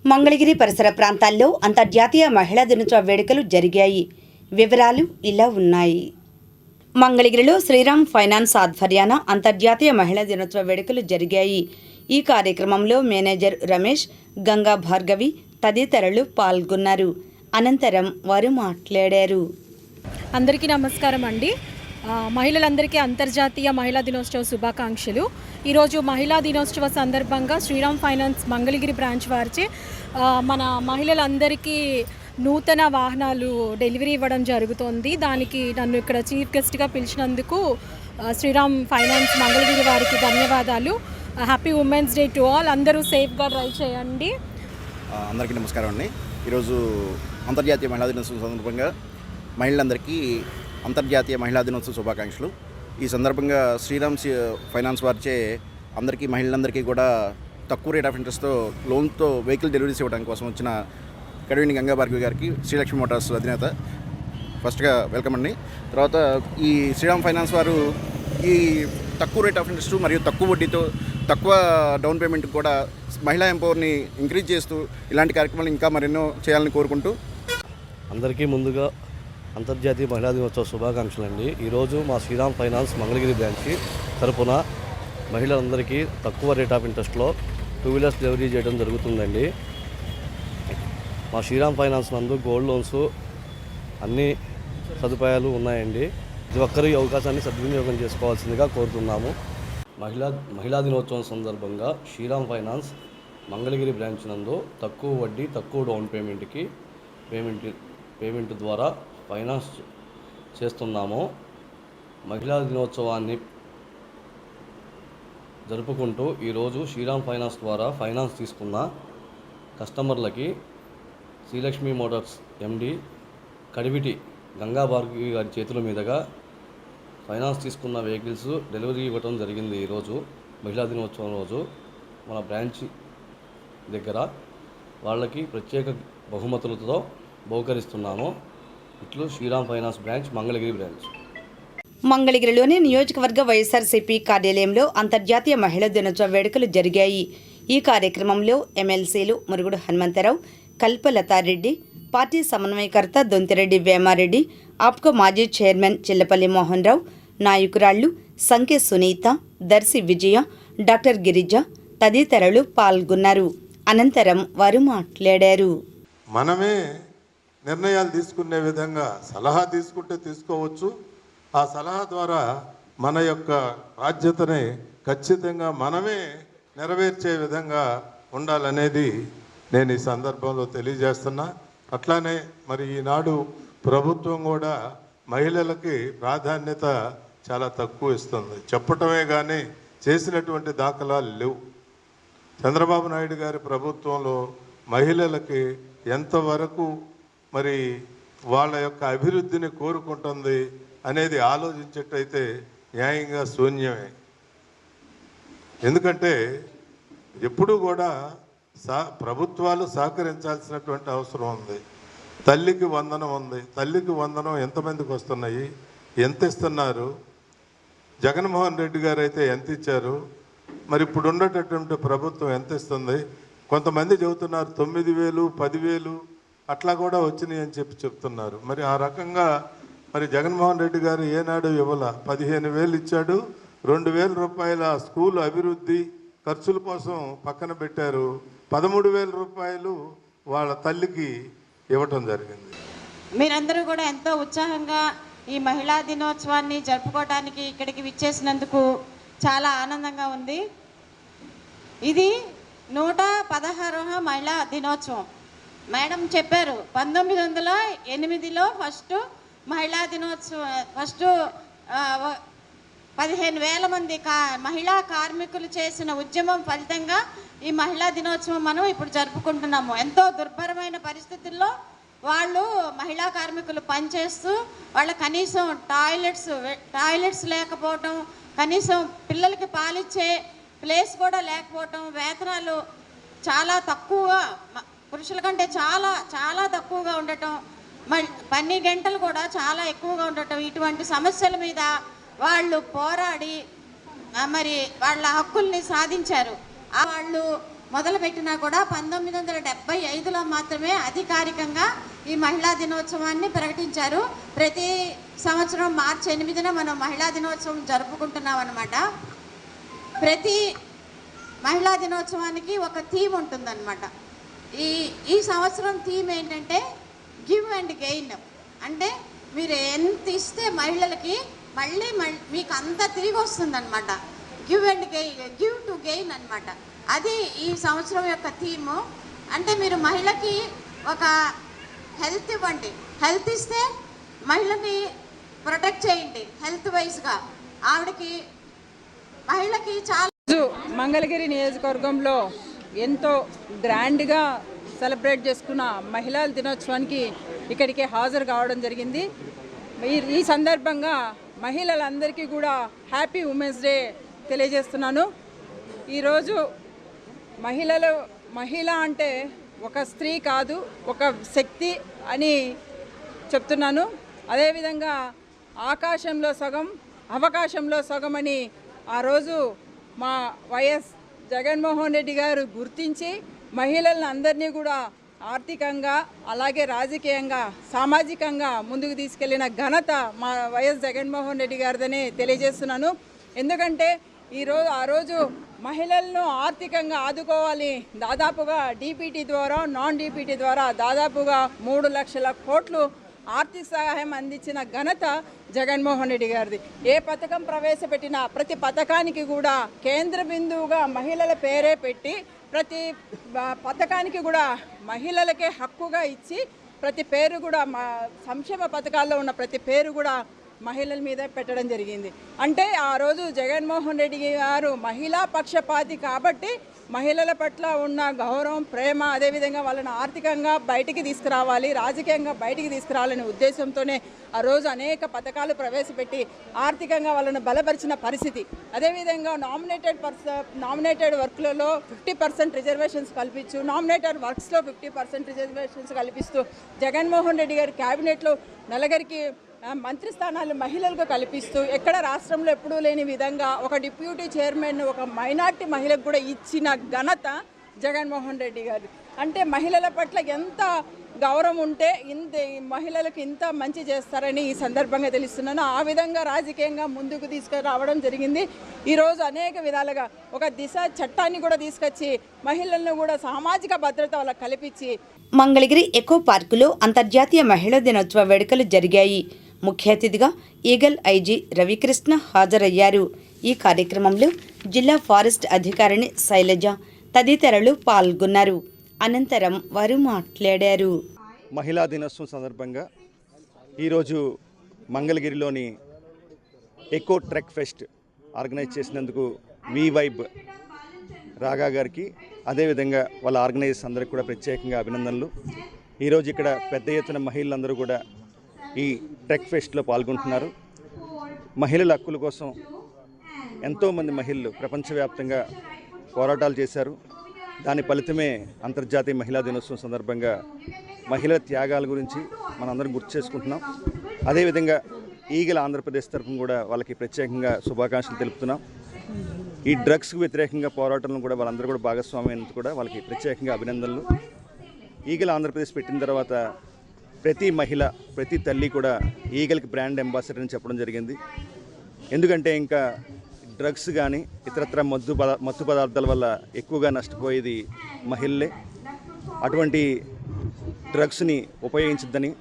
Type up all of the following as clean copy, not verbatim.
మంగళగిరి పరిసర ప్రాంతాల్లో అంతర్జాతీయ మహిళా దినోత్సవ వేడుకలు జరిగాయి. వివరాలు ఇలా ఉన్నాయి. మంగళగిరిలో శ్రీరామ్ ఫైనాన్స్ ఆధ్వర్యాన అంతర్జాతీయ మహిళా దినోత్సవ వేడుకలు జరిగాయి. ఈ కార్యక్రమంలో మేనేజర్ రమేష్, గంగా భార్గవి తదితరులు పాల్గొన్నారు. అనంతరం వారు మాట్లాడారు. అందరికీ నమస్కారం అండి. మహిళలందరికీ అంతర్జాతీయ మహిళా దినోత్సవ శుభాకాంక్షలు. ఈరోజు మహిళా దినోత్సవ సందర్భంగా శ్రీరామ్ ఫైనాన్స్ మంగళగిరి బ్రాంచ్ వారిచే మన మహిళలందరికీ నూతన వాహనాలు డెలివరీ ఇవ్వడం జరుగుతోంది. దానికి నన్ను ఇక్కడ చీఫ్ గెస్ట్గా పిలిచినందుకు శ్రీరామ్ ఫైనాన్స్ మంగళగిరి వారికి ధన్యవాదాలు. Happy women's day to all. అందరూ సేఫ్గా డ్రైవ్ చేయండి. అందరికీ నమస్కారం అండి. ఈరోజు అంతర్జాతీయ మహిళా దినోత్సవం సందర్భంగా మహిళలందరికీ అంతర్జాతీయ మహిళా దినోత్సవ శుభాకాంక్షలు. ఈ సందర్భంగా శ్రీరామ్ ఫైనాన్స్ వారిచే మహిళలందరికీ కూడా తక్కువ రేట్ ఆఫ్ ఇంట్రెస్ట్తో లోన్తో వెహికల్ డెలివరీస్ ఇవ్వడం కోసం వచ్చిన కడివిని గంగా భార్గవి గారికి శ్రీలక్ష్మి మోటార్స్ అధినేత ఫస్ట్గా వెల్కమ్ అండి. తర్వాత ఈ శ్రీరామ్ ఫైనాన్స్ వారు ఈ తక్కువ రేట్ ఆఫ్ ఇంట్రెస్ట్ మరియు తక్కువ వడ్డీతో తక్కువ డౌన్ పేమెంట్ కూడా మహిళా ఎంపవర్ని ఇంక్రీజ్ చేస్తూ ఇలాంటి కార్యక్రమాలు ఇంకా మరెన్నో చేయాలని కోరుకుంటూ అందరికీ ముందుగా అంతర్జాతీయ మహిళా దినోత్సవ శుభాకాంక్షలు అండి. ఈరోజు మా శ్రీరామ్ ఫైనాన్స్ మంగళగిరి బ్రాంచ్ తరపున మహిళలందరికీ తక్కువ రేట్ ఆఫ్ ఇంట్రెస్ట్లో 2 వీలర్స్ డెలివరీ చేయడం జరుగుతుందండి. మా శ్రీరామ్ ఫైనాన్స్ నందు గోల్డ్ లోన్స్ అన్ని సదుపాయాలు ఉన్నాయండి. ప్రతి ఒక్కరు ఈ అవకాశాన్ని సద్వినియోగం చేసుకోవాల్సిందిగా కోరుతున్నాము. మహిళా దినోత్సవం సందర్భంగా శ్రీరామ్ ఫైనాన్స్ మంగళగిరి బ్రాంచ్ నందు తక్కువ వడ్డీ తక్కువ డౌన్ పేమెంట్ ద్వారా ఫైనాన్స్ చేస్తున్నాము. మహిళా దినోత్సవాన్ని జరుపుకుంటూ ఈరోజు శ్రీరామ్ ఫైనాన్స్ ద్వారా ఫైనాన్స్ తీసుకున్న కస్టమర్లకి శ్రీలక్ష్మి మోటార్స్ ఎండి కడివిటి గంగా భార్గవి గారి చేతుల మీదుగా ఫైనాన్స్ తీసుకున్న వెహికల్స్ డెలివరీ ఇవ్వడం జరిగింది. ఈరోజు మహిళా దినోత్సవం రోజు మన బ్రాంచ్ దగ్గర వాళ్ళకి ప్రత్యేక బహుమతులతో బహుకరిస్తున్నాము. ఇట్లు Shriram finance branch Mangalagiri branch. మంగళగిరిలోని నియోజకవర్గ వైఎస్ఆర్సీపీ కార్యాలయంలో అంతర్జాతీయ మహిళా దినోత్సవ వేడుకలు జరిగాయి. ఈ కార్యక్రమంలో ఎమ్మెల్సీలు మురుగుడు హనుమంతరావు, కల్పలతారెడ్డి, పార్టీ సమన్వయకర్త దొంతిరెడ్డి వేమారెడ్డి, ఆప్కో మాజీ చైర్మన్ చిల్లపల్లి మోహన్ రావు, నాయకురాళ్లు సంఖ్య సునీత, దర్శి విజయ, డాక్టర్ గిరిజ తదితరులు పాల్గొన్నారు. అనంతరం వారు మాట్లాడారు. మనమే నిర్ణయాలు తీసుకునే విధంగా సలహా తీసుకుంటే తీసుకోవచ్చు. ఆ సలహా ద్వారా మన యొక్క బాధ్యతని ఖచ్చితంగా మనమే నెరవేర్చే విధంగా ఉండాలనేది నేను ఈ సందర్భంలో తెలియజేస్తున్నా. అట్లానే మరి ఈనాడు ప్రభుత్వం కూడా మహిళలకి ప్రాధాన్యత చాలా తక్కువ ఇస్తుంది. చెప్పటమే కానీ చేసినటువంటి దాఖలాలు లేవు. చంద్రబాబు నాయుడు గారి ప్రభుత్వంలో మహిళలకి ఎంతవరకు మరి వాళ్ళ యొక్క అభివృద్ధిని కోరుకుంటుంది అనేది ఆలోచించేటైతే న్యాయంగా శూన్యమే. ఎందుకంటే ఎప్పుడూ కూడా ప్రభుత్వాలు సహకరించాల్సినటువంటి అవసరం ఉంది. తల్లికి వందనం ఉంది. తల్లికి వందనం ఎంతమందికి వస్తున్నాయి, ఎంత ఇస్తున్నారు? జగన్మోహన్ రెడ్డి గారు అయితే ఎంత ఇచ్చారు? మరి ఇప్పుడు ఉండేటటువంటి ప్రభుత్వం ఎంత ఇస్తుంది? కొంతమంది చెబుతున్నారు 9,000, 10,000 అట్లా కూడా వచ్చినాయి అని చెప్తున్నారు. మరి ఆ రకంగా మరి జగన్మోహన్ రెడ్డి గారు ఏనాడు ఇవ్వాల 15,000 ఇచ్చాడు. 2,000 రూపాయల స్కూల్ అభివృద్ధి ఖర్చుల కోసం పక్కన పెట్టారు. 13,000 రూపాయలు వాళ్ళ తల్లికి ఇవ్వటం జరిగింది. మీరందరూ కూడా ఎంతో ఉత్సాహంగా ఈ మహిళా దినోత్సవాన్ని జరుపుకోవడానికి ఇక్కడికి విచ్చేసినందుకు చాలా ఆనందంగా ఉంది. ఇది 116వ మహిళా దినోత్సవం. మేడం చెప్పారు 1908లో ఫస్ట్ మహిళా దినోత్సవం, ఫస్ట్ 15,000 మంది మహిళా కార్మికులు చేసిన ఉద్యమం ఫలితంగా ఈ మహిళా దినోత్సవం మనం ఇప్పుడు జరుపుకుంటున్నాము. ఎంతో దుర్భరమైన పరిస్థితుల్లో వాళ్ళు మహిళా కార్మికులు పనిచేస్తూ వాళ్ళ కనీసం టాయిలెట్స్ లేకపోవటం, కనీసం పిల్లలకి పాలిచ్చే ప్లేస్ కూడా లేకపోవటం, వేతనాలు చాలా తక్కువగా, పురుషుల కంటే చాలా చాలా తక్కువగా ఉండటం, పని గంటలు కూడా చాలా ఎక్కువగా ఉండటం, ఇటువంటి సమస్యల మీద వాళ్ళు పోరాడి మరి వాళ్ళ హక్కుల్ని సాధించారు. వాళ్ళు మొదలుపెట్టినా కూడా 1975లో మాత్రమే అధికారికంగా ఈ మహిళా దినోత్సవాన్ని ప్రకటించారు. ప్రతి సంవత్సరం మార్చి 8న మనం మహిళా దినోత్సవం జరుపుకుంటున్నాం అన్నమాట. ప్రతి మహిళా దినోత్సవానికి ఒక థీమ్ ఉంటుందన్నమాట. ఈ సంవత్సరం థీమ్ ఏంటంటే గివ్ అండ్ గెయిన్. అంటే మీరు ఎంత ఇస్తే మహిళలకి మళ్ళీ మీకు అంతా తిరిగి వస్తుందన్నమాట. Give and gain, give to gain అన్నమాట. అది ఈ సంవత్సరం యొక్క థీము. అంటే మీరు మహిళకి ఒక హెల్త్ ఇవ్వండి, హెల్త్ ఇస్తే మహిళని ప్రొటెక్ట్ చేయండి హెల్త్ వైజ్గా. మహిళకి చాలా మంగళగిరి నియోజకవర్గంలో ఎంతో గ్రాండ్గా సెలబ్రేట్ చేసుకున్న మహిళా దినోత్సవానికి ఇక్కడికి హాజరు కావడం జరిగింది. ఈ సందర్భంగా మహిళలందరికీ కూడా హ్యాపీ ఉమెన్స్ డే తెలియజేస్తున్నాను. ఈరోజు మహిళ అంటే ఒక స్త్రీ కాదు, ఒక శక్తి అని చెప్తున్నాను. అదేవిధంగా ఆకాశంలో సగం అవకాశంలో సగం అని ఆ రోజు మా వైఎస్ జగన్మోహన్ రెడ్డి గారు గుర్తించి మహిళలను అందరినీ కూడా ఆర్థికంగా అలాగే రాజకీయంగా సామాజికంగా ముందుకు తీసుకెళ్లిన ఘనత మా వైఎస్ జగన్మోహన్ రెడ్డి గారిదని తెలియజేస్తున్నాను. ఎందుకంటే ఆ రోజు మహిళలను ఆర్థికంగా ఆదుకోవాలి, దాదాపుగా డీపీటీ ద్వారా నాన్ డీపీటీ ద్వారా దాదాపుగా 3 లక్షల కోట్లు ఆర్థిక సహాయం అందించిన ఘనత జగన్మోహన్ రెడ్డి గారిది. ఏ పథకం ప్రవేశపెట్టినా ప్రతి పథకానికి కూడా కేంద్ర బిందువుగా మహిళల పేరే పెట్టి ప్రతి పథకానికి కూడా మహిళలకే హక్కుగా ఇచ్చి ప్రతి పేరు కూడా సంక్షేమ పథకాల్లో ఉన్న ప్రతి పేరు కూడా మహిళల మీద పెట్టడం జరిగింది. అంటే ఆ రోజు జగన్మోహన్ రెడ్డి గారు మహిళా పక్షపాతి కాబట్టి మహిళల పట్ల ఉన్న గౌరవం, ప్రేమ, అదేవిధంగా వాళ్ళని ఆర్థికంగా బయటికి తీసుకురావాలి, రాజకీయంగా బయటికి తీసుకురావాలనే ఉద్దేశంతోనే ఆ రోజు అనేక పథకాలు ప్రవేశపెట్టి ఆర్థికంగా వాళ్ళను బలపరిచిన పరిస్థితి. అదేవిధంగా నామినేటెడ్ వర్క్లలో 50% రిజర్వేషన్స్ కల్పించు, నామినేటెడ్ వర్క్స్లో 50% రిజర్వేషన్స్ కల్పిస్తూ జగన్మోహన్ రెడ్డి గారి క్యాబినెట్లో నలుగురికి మంత్రి స్థానాలు మహిళలకు కల్పిస్తూ ఎక్కడ రాష్ట్రంలో ఎప్పుడూ లేని విధంగా ఒక డిప్యూటీ చైర్మన్ ఒక మైనార్టీ మహిళకు కూడా ఇచ్చిన ఘనత జగన్మోహన్ రెడ్డి గారు. అంటే మహిళల పట్ల ఎంత గౌరవం ఉంటే మహిళలకు ఇంత మంచి చేస్తారని ఈ సందర్భంగా తెలుస్తున్నాను. ఆ విధంగా రాజకీయంగా ముందుకు తీసుకురావడం జరిగింది. ఈరోజు అనేక విధాలుగా ఒక దిశ చట్టాన్ని కూడా తీసుకొచ్చి మహిళలను కూడా సామాజిక భద్రత వాళ్ళకి కల్పించి మంగళగిరి ఎకో పార్కులో అంతర్జాతీయ మహిళా దినోత్సవ వేడుకలు జరిగాయి. ముఖ్య అతిథిగా ఈగల్ ఐజీ రవికృష్ణ హాజరయ్యారు. ఈ కార్యక్రమంలో జిల్లా ఫారెస్ట్ అధికారిని శైలజ తదితరులు పాల్గొన్నారు. అనంతరం వారు మాట్లాడారు. మహిళా దినోత్సవం సందర్భంగా ఈరోజు మంగళగిరిలోని ఎకో ట్రెక్ ఫెస్ట్ ఆర్గనైజ్ చేసినందుకు వి వైబ్ రాగా గారికి, అదేవిధంగా వాళ్ళ ఆర్గనైజర్స్ అందరికీ కూడా ప్రత్యేకంగా అభినందనలు. ఈరోజు ఇక్కడ పెద్ద ఎత్తున మహిళలందరూ కూడా ఈ ట్రెక్ ఫెస్ట్లో పాల్గొంటున్నారు. మహిళల హక్కుల కోసం ఎంతోమంది మహిళలు ప్రపంచవ్యాప్తంగా పోరాటాలు చేశారు. దాని ఫలితమే అంతర్జాతీయ మహిళా దినోత్సవం సందర్భంగా మహిళల త్యాగాల గురించి మనందరం గుర్తు చేసుకుంటున్నాం. అదేవిధంగా ఈగల ఆంధ్రప్రదేశ్ తరఫున కూడా వాళ్ళకి ప్రత్యేకంగా శుభాకాంక్షలు తెలుపుతున్నాం. ఈ డ్రగ్స్కు వ్యతిరేకంగా పోరాటంలో కూడా వాళ్ళందరూ కూడా భాగస్వామ్యానికి కూడా వాళ్ళకి ప్రత్యేకంగా అభినందనలు. ఈగల ఆంధ్రప్రదేశ్ పెట్టిన తర్వాత ప్రతి మహిళ, ప్రతి తల్లి కూడా ఈగల్కి బ్రాండ్ అంబాసిడర్ అని చెప్పడం జరిగింది. ఎందుకంటే ఇంకా డ్రగ్స్ కానీ ఇతరత్ర మత్తు పదార్థాల వల్ల ఎక్కువగా నష్టపోయేది మహిళలే. అటువంటి డ్రగ్స్ని ఉపయోగించద్దని,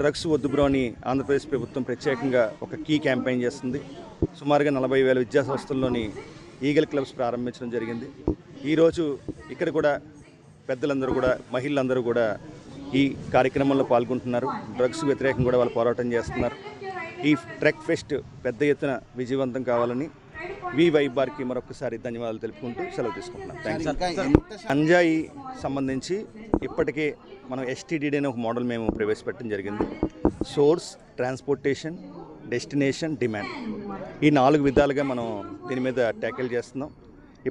డ్రగ్స్ వద్దు బ్రో అని ఆంధ్రప్రదేశ్ ప్రభుత్వం ప్రత్యేకంగా ఒక కీ క్యాంపెయిన్ చేస్తుంది. సుమారుగా 40,000 విద్యా సంస్థల్లోని ఈగల్ క్లబ్స్ ప్రారంభించడం జరిగింది. ఈరోజు ఇక్కడ కూడా పెద్దలందరూ కూడా మహిళలందరూ కూడా ఈ కార్యక్రమంలో పాల్గొంటున్నారు. డ్రగ్స్ వ్యతిరేకంగా కూడా వాళ్ళు పోరాటం చేస్తున్నారు. ఈ ట్రెక్ ఫెస్ట్ పెద్ద ఎత్తున విజయవంతం కావాలని వి వైబార్కి మరొకసారి ధన్యవాదాలు తెలుపుకుంటూ సెలవు తీసుకుంటున్నాం. గంజాయి సంబంధించి ఇప్పటికే మనం STDD అనే ఒక మోడల్ మేము ప్రవేశపెట్టడం జరిగింది. సోర్స్, ట్రాన్స్పోర్టేషన్, డెస్టినేషన్, డిమాండ్, ఈ 4 విధాలుగా మనం దీని మీద ట్యాకిల్ చేస్తున్నాం.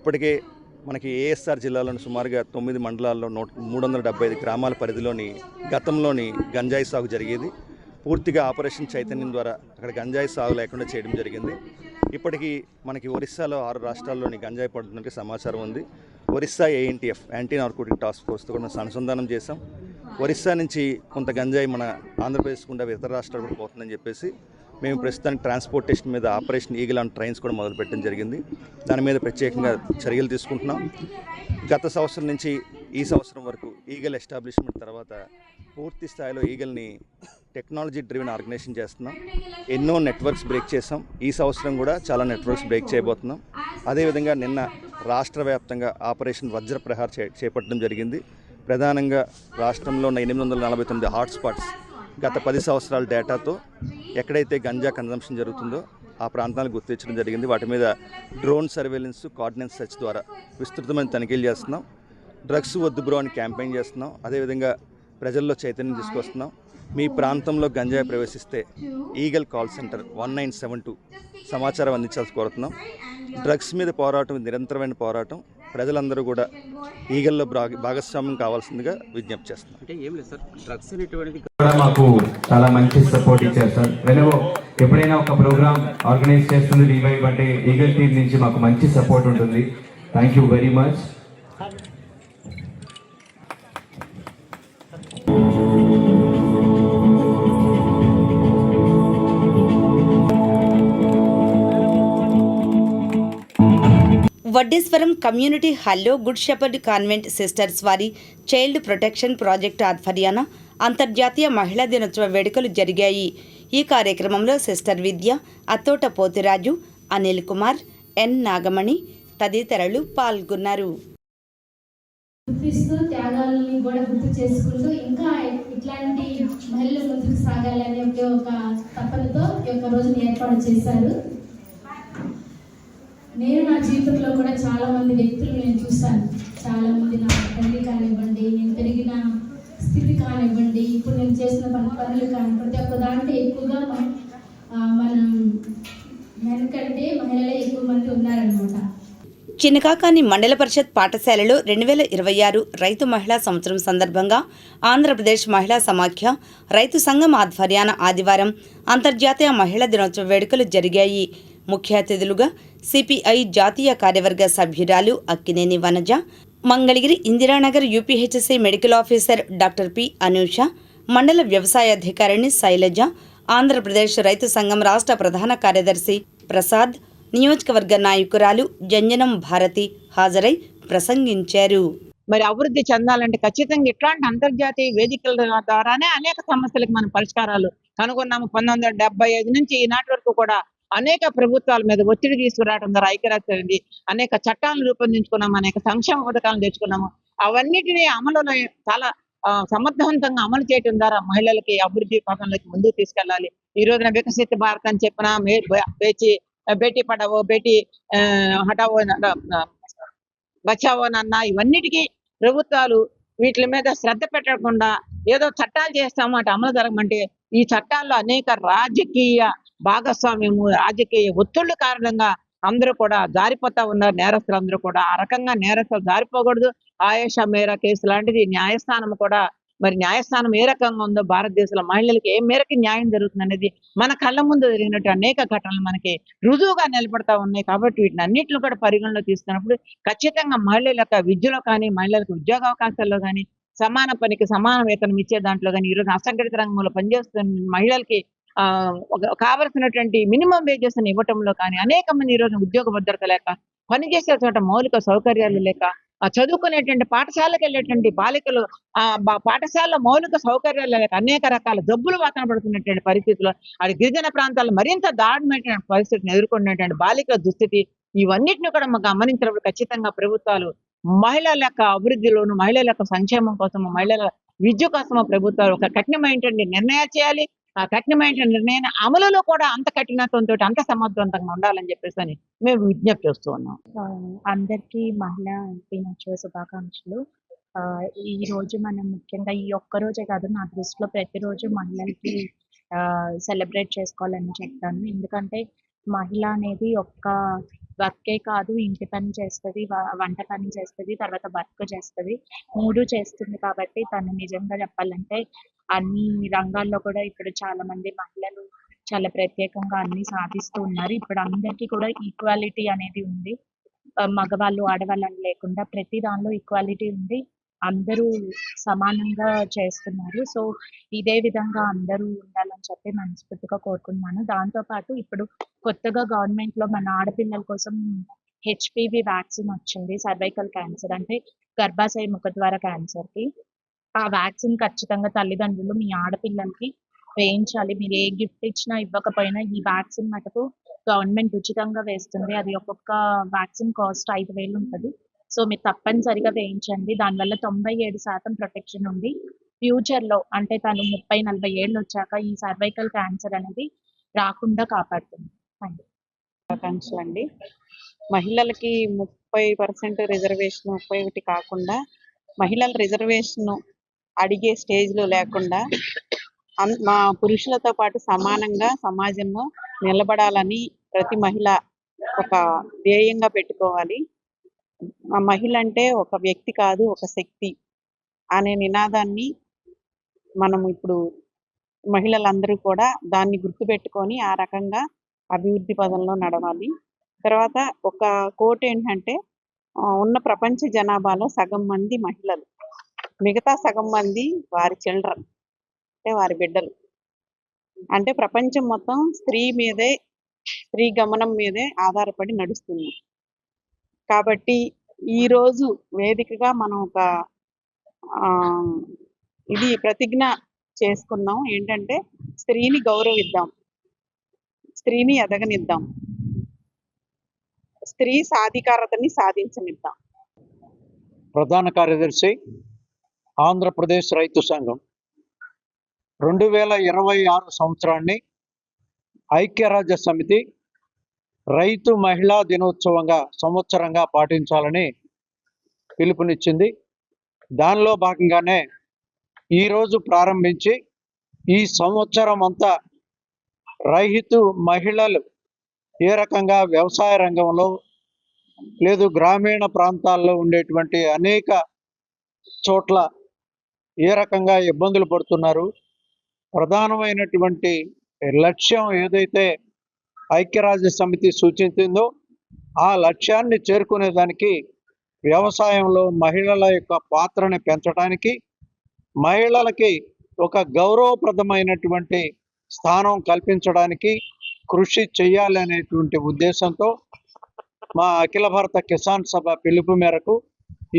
ఇప్పటికే మనకి ASR జిల్లాలోని సుమారుగా 9 మండలాల్లో 375 గ్రామాల పరిధిలోని గతంలోని గంజాయి సాగు జరిగేది. పూర్తిగా ఆపరేషన్ చైతన్యం ద్వారా అక్కడ గంజాయి సాగు లేకుండా చేయడం జరిగింది. ఇప్పటికీ మనకి ఒరిస్సాలో 6 రాష్ట్రాల్లోని గంజాయి పడుతున్నట్టు సమాచారం ఉంది. Orissa ANTF anti narcotic task ఫోర్స్తో కూడా అనుసంధానం చేశాం. ఒరిస్సా నుంచి కొంత గంజాయి మన ఆంధ్రప్రదేశ్ గుండా ఇతర రాష్ట్రాలు కూడా పోతుందని చెప్పేసి మేము ప్రస్తుతానికి ట్రాన్స్పోర్టేషన్ మీద ఆపరేషన్ ఈగల్ ఆన్ ట్రైన్స్ కూడా మొదలుపెట్టడం జరిగింది. దాని మీద ప్రత్యేకంగా చర్యలు తీసుకుంటున్నాం. గత సంవత్సరం నుంచి ఈ సంవత్సరం వరకు ఈగల్ ఎస్టాబ్లిష్మెంట్ తర్వాత పూర్తి స్థాయిలో ఈగల్ని టెక్నాలజీ డ్రివెన్ ఆర్గనైజేషన్ చేస్తున్నాం. ఎన్నో నెట్వర్క్స్ బ్రేక్ చేసాం. ఈ సంవత్సరం కూడా చాలా నెట్వర్క్స్ బ్రేక్ చేయబోతున్నాం. అదేవిధంగా నిన్న రాష్ట్ర వ్యాప్తంగా ఆపరేషన్ వజ్రప్రహార్ చేపట్టడం జరిగింది. ప్రధానంగా రాష్ట్రంలో ఉన్న 849 హాట్స్పాట్స్ గత 10 సంవత్సరాల డేటాతో ఎక్కడైతే గంజా కన్జంప్షన్ జరుగుతుందో ఆ ప్రాంతాలను గుర్తించడం జరిగింది. వాటి మీద డ్రోన్ సర్వేలెన్స్, కోఆర్డినెన్స్ సెర్చ్ ద్వారా విస్తృతమైన తనిఖీలు చేస్తున్నాం. డ్రగ్స్ వద్దు బ్రో అని క్యాంపెయిన్ చేస్తున్నాం. అదేవిధంగా ప్రజల్లో చైతన్యం తీసుకొస్తున్నాం. మీ ప్రాంతంలో గంజాయి ప్రవేశిస్తే ఈగల్ కాల్ సెంటర్ 1972 సమాచారం అందించాల్సి కోరుతున్నాం. డ్రగ్స్ మీద పోరాటం నిరంతరమైన పోరాటం. ప్రజలందరూ కూడా ఈగల్లో భాగస్వామ్యం కావాల్సిందిగా విజ్ఞప్తి చేస్తున్నాం. అంటే ఏం లేదు సార్, డ్రగ్స్ అనేటువంటిది కూడా మాకు చాలా మంచి సపోర్ట్ ఇచ్చారు సార్. ఎప్పుడైనా ఒక ప్రోగ్రామ్ ఆర్గనైజ్ చేస్తుంది రివైవ్ అంటే ఈగల్ టీం నుంచి మాకు మంచి సపోర్ట్ ఉంటుంది. Thank you very much. Vaddeswaram community హాల్లో గుడ్ షెపర్డ్ కాన్వెంట్ సిస్టర్స్ వారి చైల్డ్ ప్రొటెక్షన్ ప్రాజెక్టు ఆధ్వర్యాన అంతర్జాతీయ మహిళా దినోత్సవ వేడుకలు జరిగాయి. ఈ కార్యక్రమంలో సిస్టర్ విద్య, అత్తోట పోతిరాజు, అనిల్ కుమార్, ఎన్ నాగమణి తదితరులు పాల్గొన్నారు. గుర్తిస్తూ త్యాగాలని కూడా గుర్తు చేసుకుంటూ ఇంకా ఇట్లాంటి మహిళలు ముందుకు సాగాలని ఒక తపనతో ఈ యొక్క రోజుని ఏర్పాటు చేశారు. నేను నా జీవితంలో కూడా చాలా మంది వ్యక్తులు నేను చూశాను. చాలా మంది నా తల్లి కానివ్వండి, నేను పెరిగిన స్థితి కానివ్వండి, ఇప్పుడు నేను చేసిన పనులు కానీ ప్రతి ఒక్క దాంట్లో ఎక్కువగా మనం వెనకంటే మహిళలే ఎక్కువ మంది ఉన్నారనమాట. చినకాకాని మండల పరిషత్ పాఠశాలలో 2026 రైతు మహిళా సంవత్సరం సందర్భంగా ఆంధ్రప్రదేశ్ మహిళా సమాఖ్య రైతు సంఘం ఆధ్వర్యాన ఆదివారం అంతర్జాతీయ మహిళా దినోత్సవ వేడుకలు జరిగాయి. ముఖ్య అతిథులుగా సిపిఐ జాతీయ కార్యవర్గ సభ్యురాలు Akkineni Vanaja, Mangalagiri Indiranagar UPHC medical officer doctor P Anusha, మండల వ్యవసాయ అధికారిణి శైలజ, ఆంధ్రప్రదేశ్ రైతు సంఘం రాష్ట్ర ప్రధాన కార్యదర్శి ప్రసాద్, నియోజకవర్గ నాయకురాలు జంజనం భారతి హాజరై ప్రసంగించారు. మరి అభివృద్ధి చెందాలంటే ఖచ్చితంగా ఇట్లాంటి అంతర్జాతీయ వేదికల ద్వారానే అనేక సమస్యలకు మనం పరిష్కారాలు కనుగొన్నాము. 1975 నుంచి ఈనాటి వరకు కూడా అనేక ప్రభుత్వాల మీద ఒత్తిడి తీసుకురావడం ద్వారా ఐక్యరాజ్యం అనేక చట్టాలను రూపొందించుకున్నాము, అనేక సంక్షేమ పథకాలను తెచ్చుకున్నాము. అవన్నిటినీ అమలులో చాలా సమర్థవంతంగా అమలు చేయడం ద్వారా మహిళలకి అభివృద్ధి పథంలోకి ముందుకు తీసుకెళ్ళాలి. ఈ రోజున వికసిత భారత్ అని చెప్పిన బేటీ పడావో, బేటీ హటావో, బచావోనన్నా ఇవన్నిటికీ ప్రభుత్వాలు వీటి మీద శ్రద్ధ పెట్టకుండా ఏదో చట్టాలు చేస్తాము అంటే అమలు జరగమంటే ఈ చట్టాల్లో అనేక రాజకీయ భాగస్వామ్యము, రాజకీయ ఒత్తిళ్ల కారణంగా అందరూ కూడా జారిపోతా ఉన్నారు. నేరస్తులు అందరూ కూడా ఆ రకంగా నేరస్తులు జారిపోకూడదు. ఆయేషా మేరా కేసు లాంటిది న్యాయస్థానం కూడా, మరి న్యాయస్థానం ఏ రకంగా ఉందో భారతదేశంలో మహిళలకి ఏ మేరకు న్యాయం జరుగుతుంది అనేది మన కళ్ళ ముందు జరిగినట్టు అనేక ఘటనలు మనకి రుజువుగా నిలబడతా ఉన్నాయి. కాబట్టి వీటిని అన్నింటిని కూడా పరిగణలో తీసుకున్నప్పుడు ఖచ్చితంగా మహిళల యొక్క విద్యలో కానీ, మహిళలకు ఉద్యోగ అవకాశాల్లో కానీ, సమాన పనికి సమాన వేతనం ఇచ్చే దాంట్లో కానీ, ఈరోజు అసంఘటిత రంగంలో పనిచేస్తున్న మహిళలకి కావలసినటువంటి మినిమం వేజెస్ ఇవ్వటంలో కానీ, అనేక మంది ఈరోజు ఉద్యోగ భద్రత లేక, పనిచేసే చోట మౌలిక సౌకర్యాలు లేక, చదువుకునేటువంటి పాఠశాలకు వెళ్ళేటువంటి బాలికలు పాఠశాలలో మౌలిక సౌకర్యాలు లేక అనేక రకాల జబ్బులు వాసన పడుతున్నటువంటి పరిస్థితుల్లో అది గిరిజన ప్రాంతాల్లో మరింత దారుణమైన పరిస్థితిని ఎదుర్కొన్నటువంటి బాలికల దుస్థితి, ఇవన్నిటిని కూడా గమనించినప్పుడు ఖచ్చితంగా ప్రభుత్వాలు మహిళల యొక్క అభివృద్ధిలోను, మహిళల యొక్క సంక్షేమం కోసము, మహిళల విద్య కోసము ప్రభుత్వాలు ఒక కఠినమైనటువంటి నిర్ణయాలు చేయాలి. ఆ కఠినమైన నిర్ణయాన్ని అమలులో కూడా అంత కఠినత్వంతో అంత సమర్థవంతంగా ఉండాలని చెప్పేసి అని మేము విజ్ఞప్తి చేస్తూ ఉన్నాం. అందరికీ మహిళా దినోత్సవ శుభాకాంక్షలు. ఈ రోజు మనం ముఖ్యంగా ఈ ఒక్క రోజే కాదు, నా దృష్టిలో ప్రతిరోజు మహిళలకి సెలబ్రేట్ చేసుకోవాలని చెప్తాను. ఎందుకంటే మహిళ అనేది ఒక్క వర్కే కాదు, ఇంటి పని చేస్తుంది, వంట పని చేస్తుంది, తర్వాత వర్క్ చేస్తుంది, 3 చేస్తుంది. కాబట్టి తను నిజంగా చెప్పాలంటే అన్ని రంగాల్లో కూడా ఇప్పుడు చాలా మంది మహిళలు చాలా ప్రత్యేకంగా అన్ని సాధిస్తూ ఉన్నారు. ఇప్పుడు అందరికీ కూడా ఈక్వాలిటీ అనేది ఉంది. మగవాళ్ళు ఆడవాళ్ళు అని లేకుండా ప్రతి దానిలో ఈక్వాలిటీ ఉంది. అందరూ సమానంగా చేస్తున్నారు. సో ఇదే విధంగా అందరూ ఉండాలని చెప్పి మనస్ఫూర్తిగా కోరుకుంటున్నాను. దాంతో పాటు ఇప్పుడు కొత్తగా గవర్నమెంట్‌లో మన ఆడపిల్లల కోసం హెచ్‌పివి వ్యాక్సిన్ వచ్చింది. సర్వైకల్ క్యాన్సర్ అంటే గర్భాశయ ముఖద్వార క్యాన్సర్‌కి. ఆ వ్యాక్సిన్ ఖచ్చితంగా తల్లిదండ్రులు మీ ఆడపిల్లలకి వేయించాలి. మీరు ఏ గిఫ్ట్ ఇచ్చినా ఇవ్వకపోయినా ఈ వ్యాక్సిన్ మటుకు గవర్నమెంట్ ఉచితంగా వేస్తుంది. అది ఒక్కొక్క వ్యాక్సిన్ కాస్ట్ 5,000 ఉంటది. సో మీరు తప్పనిసరిగా వేయించండి. దానివల్ల 97% ప్రొటెక్షన్ ఉంది. ఫ్యూచర్‌లో అంటే తను 30, 40 ఏళ్ళొచ్చాక ఈ సర్వైకల్ క్యాన్సర్ అనేది రాకుండా కాపాడుతుంది. Thank you. శుభాకాంక్షలు అండి. మహిళలకి 30% రిజర్వేషన్ 31 కాకుండా మహిళల రిజర్వేషన్ అడిగే స్టేజ్లో లేకుండా మా పురుషులతో పాటు సమానంగా సమాజంలో నిలబడాలని ప్రతి మహిళ ఒక ధ్యేయంగా పెట్టుకోవాలి. ఆ మహిళ అంటే ఒక వ్యక్తి కాదు, ఒక శక్తి అనే నినాదాన్ని మనం ఇప్పుడు మహిళలందరూ కూడా దాన్ని గుర్తుపెట్టుకొని ఆ రకంగా అభివృద్ధి పదంలో నడవాలి. తర్వాత ఒక కోట్ ఏంటంటే ఉన్న ప్రపంచ జనాభాలో సగం మంది మహిళలు, మిగతా సగం మంది వారి చిల్డ్రన్ అంటే వారి బిడ్డలు. అంటే ప్రపంచం మొత్తం స్త్రీ గమనం మీదే ఆధారపడి నడుస్తుంది. కాబట్టి ఈరోజు వేదికగా మనం ఒక ఇది ప్రతిజ్ఞ చేసుకున్నాం. ఏంటంటే స్త్రీని గౌరవిద్దాం, స్త్రీని ఎదగనిద్దాం, స్త్రీ సాధికారతని సాధించనిద్దాం. ప్రధాన కార్యదర్శి ఆంధ్రప్రదేశ్ రైతు సంఘం 2026 సంవత్సరాన్ని ఐక్యరాజ్య సమితి రైతు మహిళా దినోత్సవంగా సంవత్సరంగా పాటించాలని పిలుపునిచ్చింది. దానిలో భాగంగానే ఈరోజు ప్రారంభించి ఈ సంవత్సరం అంతా రైతు మహిళలు ఏ రకంగా వ్యవసాయ రంగంలో లేదు గ్రామీణ ప్రాంతాల్లో ఉండేటువంటి అనేక చోట్ల ఏ రకంగా ఇబ్బందులు పడుతున్నారు, ప్రధానమైనటువంటి లక్ష్యం ఏదైతే ఐక్యరాజ్య సమితి సూచించిందో ఆ లక్ష్యాన్ని చేరుకునేదానికి వ్యవసాయంలో మహిళల యొక్క పాత్రని పెంచడానికి, మహిళలకి ఒక గౌరవప్రదమైనటువంటి స్థానం కల్పించడానికి కృషి చేయాలనేటువంటి ఉద్దేశంతో మా అఖిల భారత కిసాన్ సభ పిలుపు మేరకు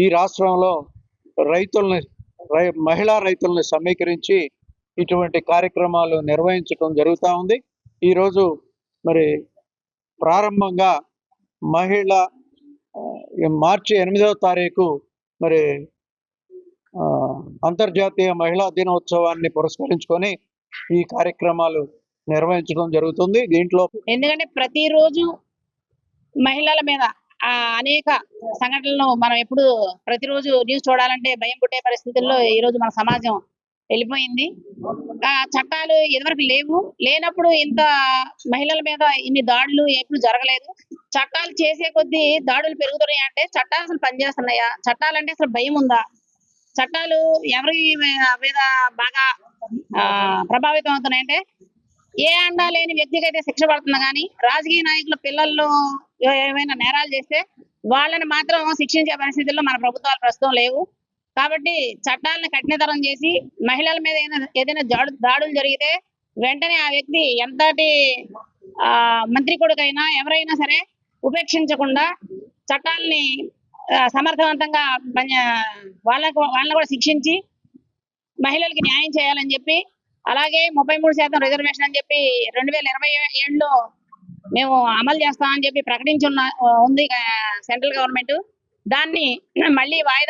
ఈ రాష్ట్రంలో మహిళా రైతుల్ని సమీకరించి ఇటువంటి కార్యక్రమాలు నిర్వహించడం జరుగుతూ ఉంది. ఈరోజు మరి ప్రారంభంగా మార్చి 8వ తారీఖు మరి అంతర్జాతీయ మహిళా దినోత్సవాన్ని పురస్కరించుకొని ఈ కార్యక్రమాలు నిర్వహించడం జరుగుతుంది. దీంట్లో ఎందుకంటే ప్రతిరోజు మహిళల మీద అనేక సంఘటనలు మనం ఎప్పుడు ప్రతిరోజు న్యూస్ చూడాలంటే భయం పుట్టే పరిస్థితుల్లో ఈరోజు మన సమాజం వెళ్ళిపోయింది. చట్టాలు ఇదివరకు లేనప్పుడు ఇంత మహిళల మీద ఇన్ని దాడులు ఎప్పుడు జరగలేదు. చట్టాలు చేసే కొద్దీ దాడులు పెరుగుతున్నాయా అంటే చట్టాలు అసలు పనిచేస్తున్నాయా, చట్టాలంటే అసలు భయం ఉందా, చట్టాలు ఎవరి మీద బాగా ప్రభావితం అవుతున్నాయంటే ఏ అండా లేని వ్యక్తికి అయితే శిక్ష పడుతుంది, కానీ రాజకీయ నాయకుల పిల్లల్లో ఏమైనా నేరాలు చేస్తే వాళ్ళని మాత్రం శిక్షించే పరిస్థితుల్లో మన ప్రభుత్వాలు ప్రస్తుతం లేవు. కాబట్టి చట్టాలను కఠినతరం చేసి మహిళల మీద ఏదైనా దాడులు జరిగితే వెంటనే ఆ వ్యక్తి ఎంతటి మంత్రి కొడుకైనా ఎవరైనా సరే ఉపేక్షించకుండా చట్టాలని సమర్థవంతంగా వాళ్ళని కూడా శిక్షించి మహిళలకి న్యాయం చేయాలని చెప్పి, అలాగే 33% రిజర్వేషన్ అని చెప్పి 2027లో మేము అమలు చేస్తామని చెప్పి ప్రకటించి ఉంది సెంట్రల్ గవర్నమెంట్. దాన్ని మళ్ళీ వాయిదా